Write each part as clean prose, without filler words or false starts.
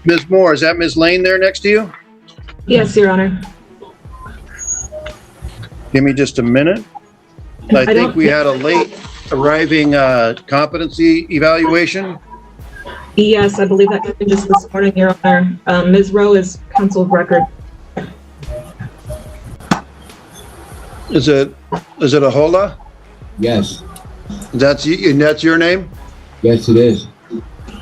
Ms. Moore, is that Ms. Lane there next to you? Yes, Your Honor. Give me just a minute. I think we had a late arriving competency evaluation. Yes, I believe that came just this morning, Your Honor. Ms. Rowe is counsel of record. Is it Ahola? Yes. That's your name? Yes, it is.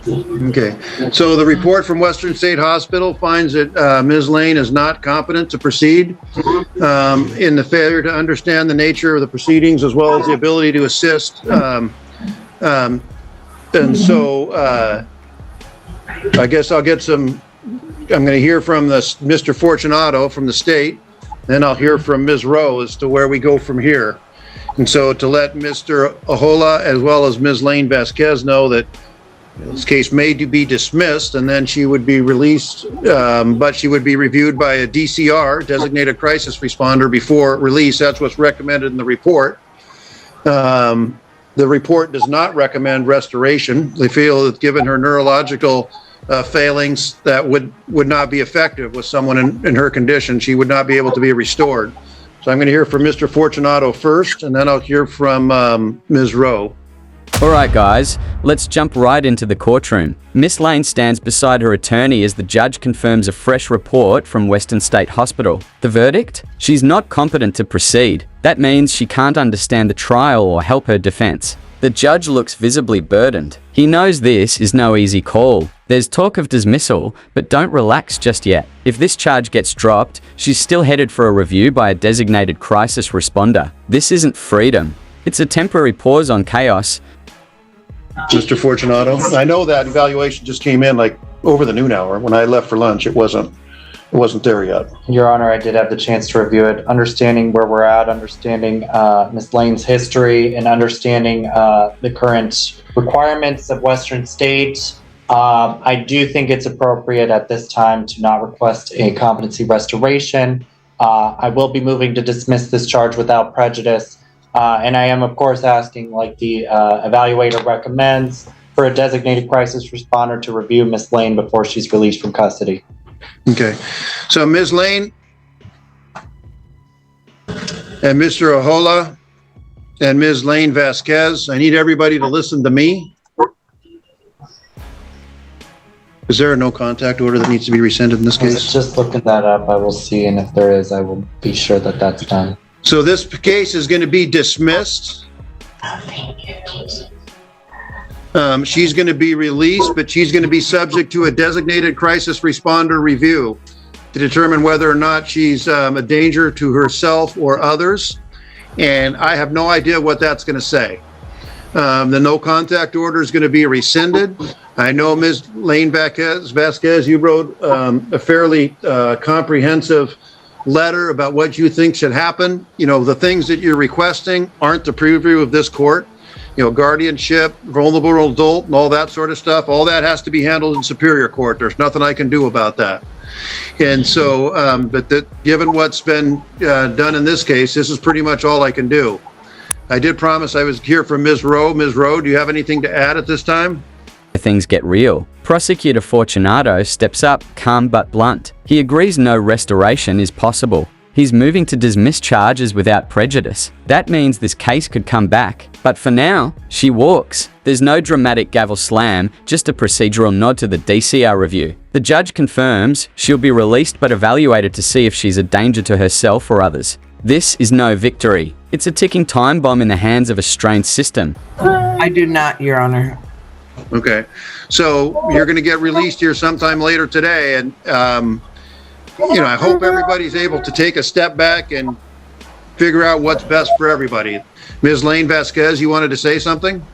Okay. So the report from Western State Hospital finds that Ms. Lane is not competent to proceed in the failure to understand the nature of the proceedings as well as the ability to assist. And so I guess I'll get some, I'm going to hear from Mr. Fortunato from the state, then I'll hear from Ms. Rowe as to where we go from here. And so to let Mr. Ahola as well as Ms. Lane Vasquez know that this case may be dismissed and then she would be released, but she would be reviewed by a DCR, designated crisis responder, before release. That's what's recommended in the report. The report does not recommend restoration. They feel that given her neurological failings, that would not be effective with someone in her condition. She would not be able to be restored. So I'm going to hear from Mr. Fortunato first, and then I'll hear from Ms. Rowe. All right, guys, let's jump right into the courtroom. Miss Lane stands beside her attorney as the judge confirms a fresh report from Western State Hospital. The verdict? She's not competent to proceed. That means she can't understand the trial or help her defense. The judge looks visibly burdened. He knows this is no easy call. There's talk of dismissal, but don't relax just yet. If this charge gets dropped, she's still headed for a review by a designated crisis responder. This isn't freedom. It's a temporary pause on chaos. Mr. Fortunato, I know that evaluation just came in like over the noon hour. When I left for lunch, it wasn't there yet. Your Honor, I did have the chance to review it, understanding where we're at, understanding Ms. Lane's history, and understanding the current requirements of Western State. I do think it's appropriate at this time to not request a competency restoration. I will be moving to dismiss this charge without prejudice. And I am, of course, asking, like the evaluator recommends, for a designated crisis responder to review Ms. Lane before she's released from custody. Okay. So Ms. Lane and Mr. Ahola and Ms. Lane Vasquez, I need everybody to listen to me. Is there a no contact order that needs to be rescinded in this case? Just looking that up, I will see, and if there is, I will be sure that that's done. So this case is going to be dismissed. She's going to be released, but she's going to be subject to a designated crisis responder review to determine whether or not she's a danger to herself or others. And I have no idea what that's going to say. The no contact order is going to be rescinded. I know Ms. Lane Vasquez, you wrote a fairly comprehensive letter about what you think should happen. You know, the things that you're requesting aren't the purview of this court. You know, guardianship, vulnerable adult, and all that sort of stuff. All that has to be handled in Superior Court. There's nothing I can do about that. And so, given what's been done in this case, this is pretty much all I can do. I did promise I was here for Ms. Rowe. Ms. Rowe, do you have anything to add at this time? Things get real. Prosecutor Fortunato steps up, calm but blunt. He agrees no restoration is possible. He's moving to dismiss charges without prejudice. That means this case could come back. But for now, she walks. There's no dramatic gavel slam, just a procedural nod to the DCR review. The judge confirms she'll be released but evaluated to see if she's a danger to herself or others. This is no victory. It's a ticking time bomb in the hands of a strained system. I do not, Your Honor. Okay. So you're going to get released here sometime later today. And, you know, I hope everybody's able to take a step back and figure out what's best for everybody. Ms. Lane Vasquez, you wanted to say something?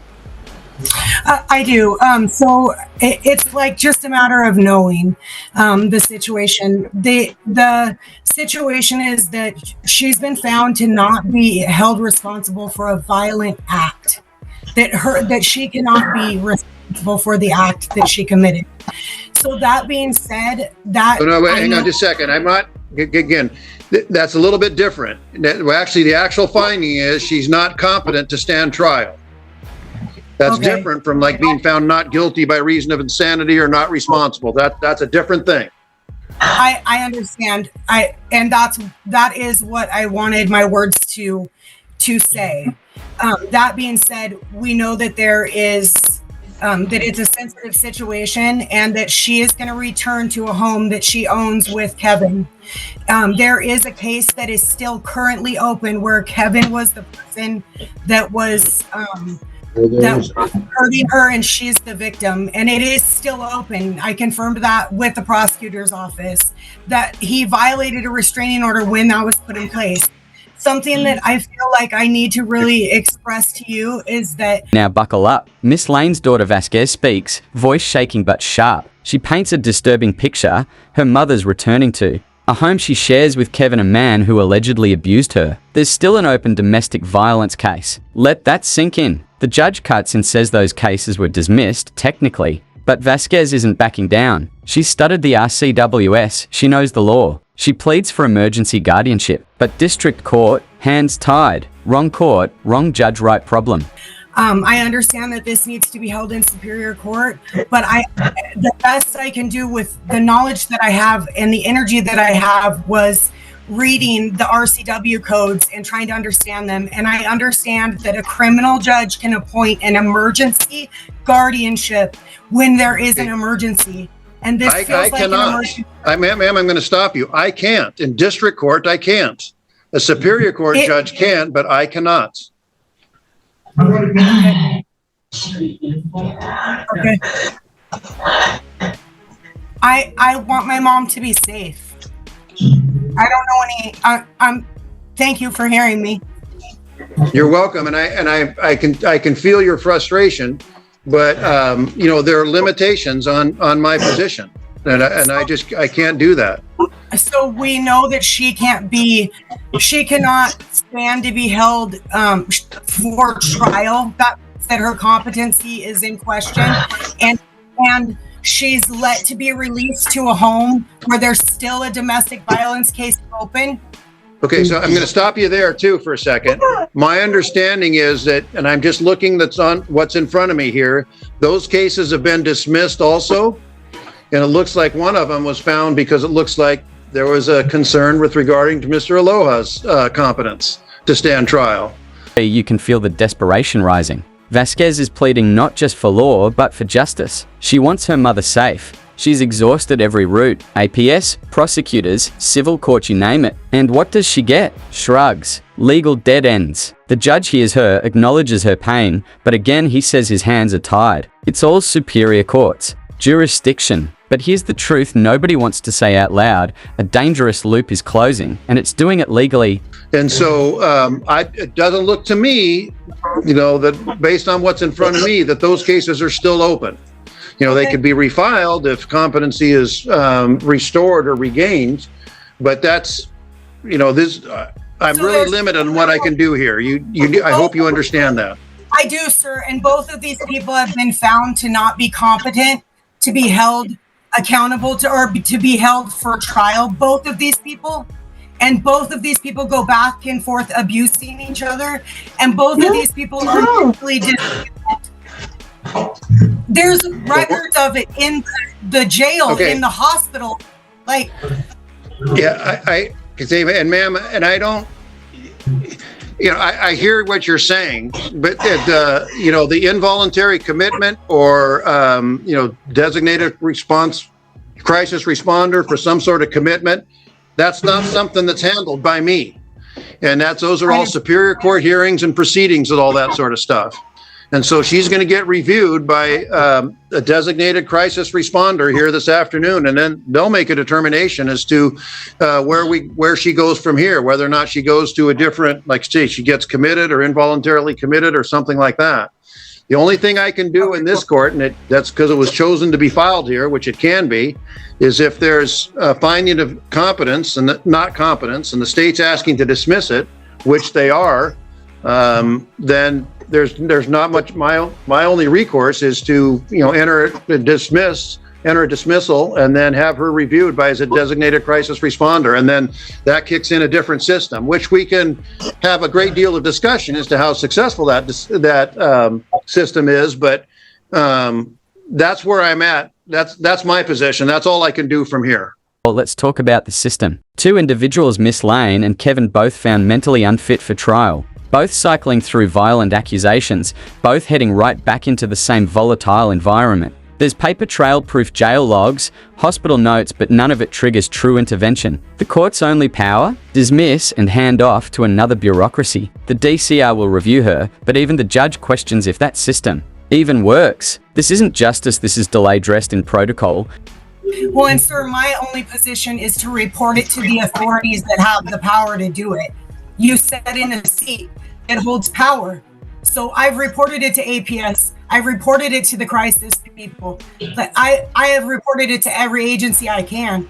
I do. So it's like just a matter of knowing the situation. The situation is that she's been found to not be held responsible for a violent act. That she cannot be responsible for the act that she committed. So that being said, that hang on just a second. I'm not again. That's a little bit different. Actually, the actual finding is she's not competent to stand trial. That's Okay. different from like being found not guilty by reason of insanity or not responsible. That's a different thing. I understand. That is what I wanted my words to say. That being said, we know that there is that it's a sensitive situation and that she is going to return to a home that she owns with Kevin. There is a case that is still currently open where Kevin was the person that was hurting her and she's the victim, and it is still open. I confirmed that with the prosecutor's office that he violated a restraining order when that was put in place. Something that I feel like I need to really express to you is that Now buckle up. Miss Lane's daughter Vasquez speaks, voice shaking but sharp. She paints a disturbing picture her mother's returning to. A home she shares with Kevin, a man who allegedly abused her. There's still an open domestic violence case. Let that sink in. The judge cuts and says those cases were dismissed, technically. But Vasquez isn't backing down. She's studied the RCWS, she knows the law. She pleads for emergency guardianship. But district court, hands tied. Wrong court, wrong judge, right problem. I understand that this needs to be held in Superior Court, but the best I can do with the knowledge that I have and the energy that I have was reading the RCW codes and trying to understand them. And I understand that a criminal judge can appoint an emergency guardianship when there is an emergency. And this feels like an emergency. Ma'am, I'm going to stop you. I can't. In district court, I can't. A Superior Court judge can, but I cannot. Okay. I want my mom to be safe. I don't know any. Thank you for hearing me. You're welcome, and I can feel your frustration, but there are limitations on my position, and I can't do that. So we know that she cannot stand to be held for trial. That her competency is in question, and she's let to be released to a home where there's still a domestic violence case open. Okay, so I'm going to stop you there too for a second. My understanding is that, and I'm just looking that's on what's in front of me here, those cases have been dismissed also, and it looks like one of them was found because it looks like there was a concern with regarding to Mr. Aloha's competence to stand trial. You can feel the desperation rising. Vasquez is pleading not just for law, but for justice. She wants her mother safe. She's exhausted every route. APS, prosecutors, civil court, you name it. And what does she get? Shrugs. Legal dead ends. The judge hears her, acknowledges her pain, but again he says his hands are tied. It's all superior courts. Jurisdiction. But here's the truth nobody wants to say out loud. A dangerous loop is closing, and it's doing it legally. And so it doesn't look to me, that based on what's in front of me, that those cases are still open. They could be refiled if competency is restored or regained, but that's, I'm really limited on what I can do here. I hope you understand that. I do, sir. And both of these people have been found to not be competent to be held accountable or to be held for trial. Both of these people. And both of these people go back and forth abusing each other. And both of these people are usually there's records of it in the jail, in the hospital. And ma'am, and I don't, I hear what you're saying, but the involuntary commitment or, designated response, crisis responder for some sort of commitment, that's not something that's handled by me. And those are all Superior Court hearings and proceedings and all that sort of stuff. And so she's going to get reviewed by a designated crisis responder here this afternoon, and then they'll make a determination as to where she goes from here, whether or not she goes to a different, she gets committed or involuntarily committed or something like that. The only thing I can do in this court, and that's because it was chosen to be filed here, which it can be, is if there's a finding of competence and not competence, and the state's asking to dismiss it, which they are, then there's not much. My only recourse is to enter it, dismiss, enter a dismissal, and then have her reviewed by as a designated crisis responder. And then that kicks in a different system, which we can have a great deal of discussion as to how successful that system is. But that's where I'm at. That's my position. That's all I can do from here. Well, let's talk about the system. Two individuals, Miss Lane and Kevin, both found mentally unfit for trial. Both cycling through violent accusations, both heading right back into the same volatile environment. There's paper trail proof jail logs, hospital notes, but none of it triggers true intervention. The court's only power? Dismiss and hand off to another bureaucracy. The DCR will review her, but even the judge questions if that system even works. This isn't justice, this is delay dressed in protocol. Well, and sir, my only position is to report it to the authorities that have the power to do it. You sat in a seat that holds power. So I've reported it to APS. I've reported it to the crisis people. But I have reported it to every agency I can.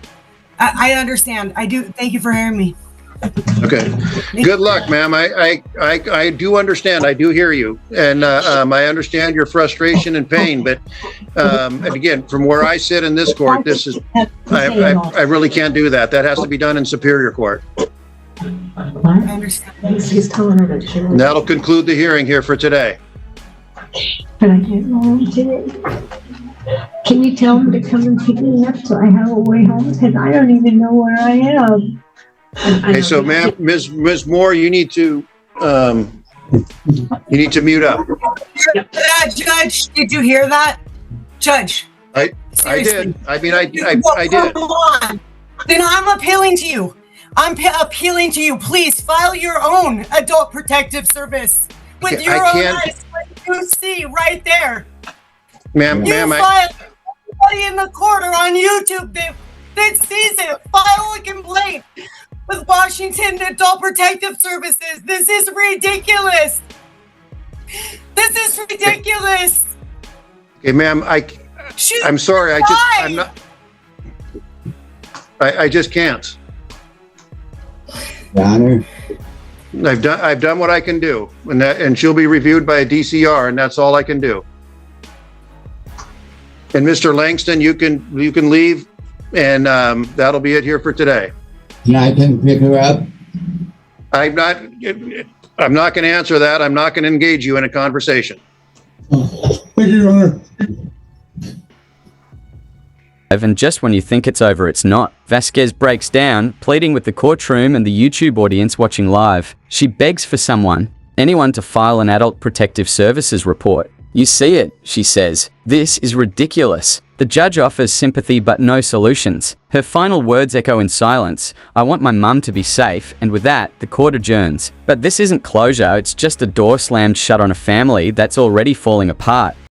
I understand. I do. Thank you for hearing me. Okay. Good luck, ma'am. I do understand. I do hear you. And I understand your frustration and pain. But and again, from where I sit in this court, I really can't do that. That has to be done in Superior Court. I understand. He's telling her that she And that'll conclude the hearing here for today. But I can't go home today. Can you tell him to come and pick me up so I have a way home? Because I don't even know where I am. Okay, so ma'am, Ms. Moore, you need to mute up. Judge, did you hear that? Judge. I Seriously. did. I mean, I Well, did. come on. Then I'm appealing to you. Appealing to you. Please file your own adult protective service with Okay, your I own can't- eyes. What you see right there. Ma'am, You ma'am, file everybody in the court or on YouTube that sees it. File a complaint with Washington Adult Protective Services. This is ridiculous. This is ridiculous. okay, ma'am, Shoot, I'm sorry. I'm not. I just can't. Your Honor, I've done what I can do, and she'll be reviewed by a DCR, and that's all I can do. And Mr. Langston, you can leave, and that'll be it here for today. can I come pick her up? I'm not going to answer that. I'm not going to engage you in a conversation. Thank you, Your Honor. And just when you think it's over, it's not. Vasquez breaks down, pleading with the courtroom and the YouTube audience watching live. She begs for anyone to file an Adult Protective Services report. You see it, she says. This is ridiculous. The judge offers sympathy but no solutions. Her final words echo in silence. I want my mum to be safe, and with that, the court adjourns. But this isn't closure, it's just a door slammed shut on a family that's already falling apart.